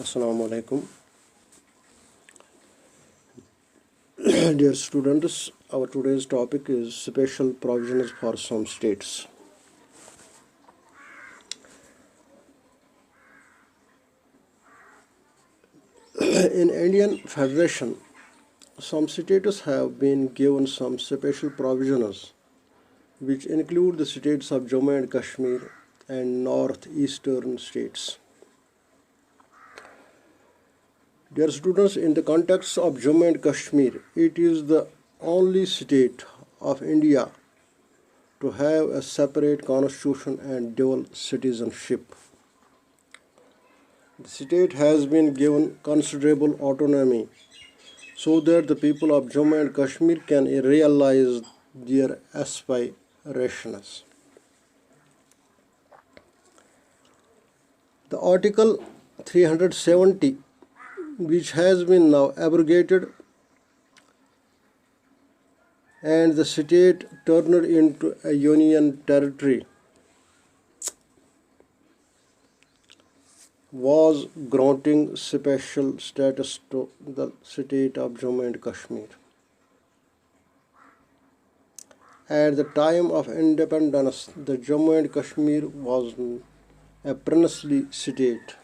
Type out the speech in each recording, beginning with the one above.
Assalamu alaikum. Dear students, our today's topic is special provisions for some states. In Indian Federation, some states have been given some special provisions which include the states of Jammu and Kashmir and northeastern states. Dear students, in the context of Jammu and Kashmir, it is the only state of India to have a separate constitution and dual citizenship. The state has been given considerable autonomy so that the people of Jammu and Kashmir can realize their aspirations. The Article 370, which has been now abrogated, and the state turned into a union territory, was granting special status to the state of Jammu and Kashmir. At the time of independence, the Jammu and Kashmir was a princely state.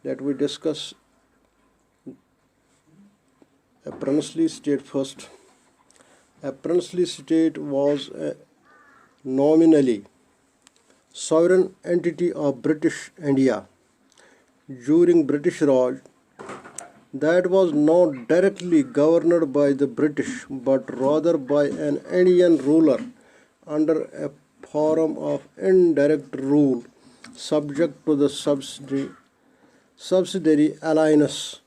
Let we discuss a princely state first. A princely state was a nominally sovereign entity of British India during British Raj that was not directly governed by the British but rather by an Indian ruler under a form of indirect rule subject to the subsidiary alliance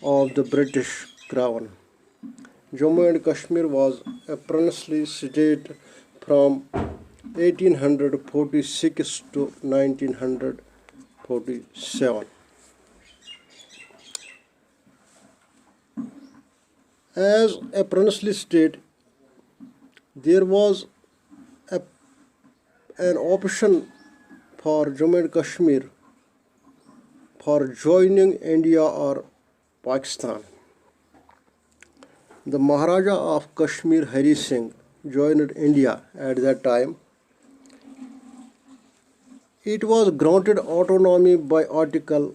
of the British Crown. Jammu and Kashmir was a princely state from 1846 to 1947. As a princely state, there was an option for Jammu and Kashmir for joining India or Pakistan. The Maharaja of Kashmir, Hari Singh, joined India at that time. It was granted autonomy by Article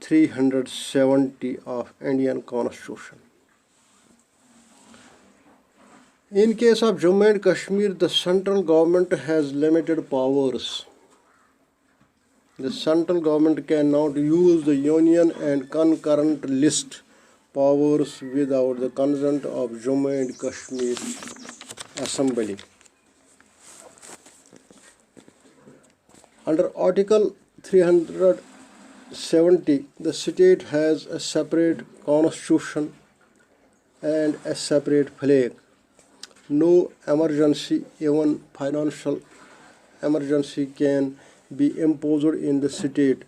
370 of Indian Constitution. In case of Jammu and Kashmir, the central government has limited powers. The central government cannot use the union and concurrent list powers without the consent of Jammu and Kashmir Assembly. Under Article 370, the state has a separate constitution and a separate flag. No emergency, even financial emergency, can be imposed in the state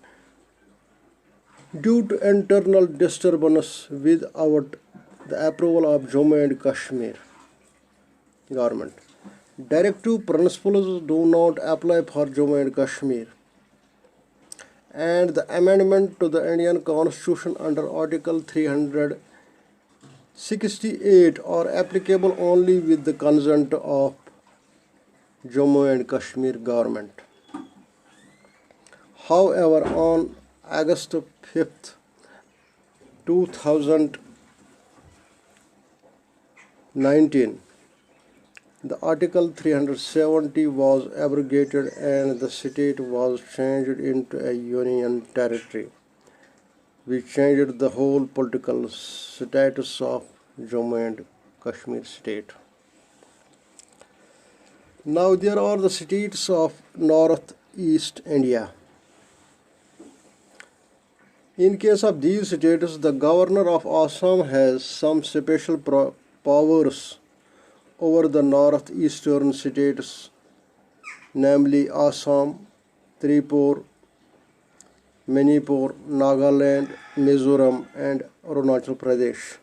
due to internal disturbance without the approval of Jammu and Kashmir government. Directive principles do not apply for Jammu and Kashmir, and the amendment to the Indian Constitution under Article 368 are applicable only with the consent of Jammu and Kashmir government. However, on August 5th, 2019, the Article 370 was abrogated and the state was changed into a union territory, which changed the whole political status of Jammu and Kashmir state. Now there are the states of northeast India. In case of these states, the governor of Assam has some special powers over the northeastern states, namely Assam, Tripura, Manipur, Nagaland, Mizoram, and Arunachal Pradesh.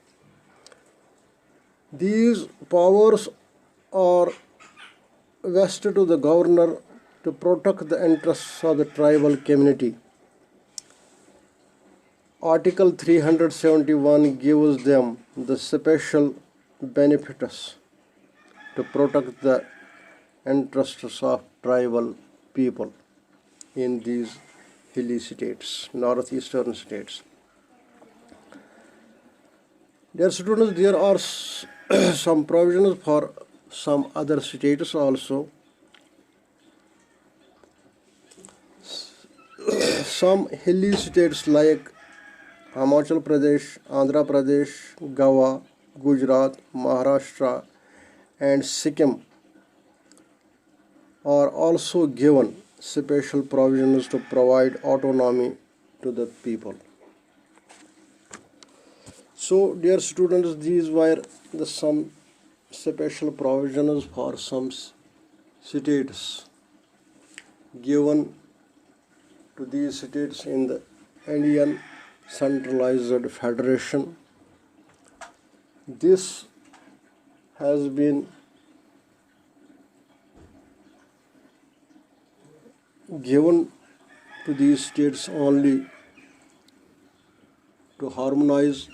These powers are vested to the governor to protect the interests of the tribal community Article 371 gives them the special benefits to protect the interests of tribal people in these hilly states, northeastern states. Dear students, there are some provisions for some other states also. Some hilly states like Himachal Pradesh, Andhra Pradesh, Goa, Gujarat, Maharashtra, and Sikkim are also given special provisions to provide autonomy to the people. So, dear students, these were the some special provisions for some states given to these states in the Indian centralized federation. This has been given to these states only to harmonize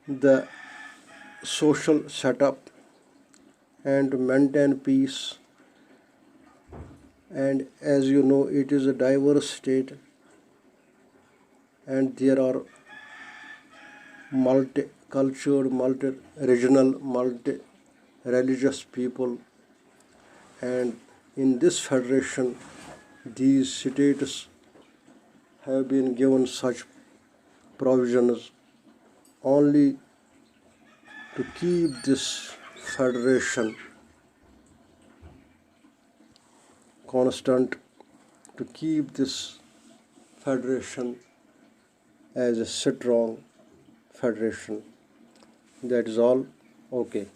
the social setup and to maintain peace. And as you know, it is a diverse state, and there are multi-cultured, multi-regional, multi-religious people, and in this federation these states have been given such provisions only to keep this federation constant, to keep this federation as a strong federation. That is all. Okay.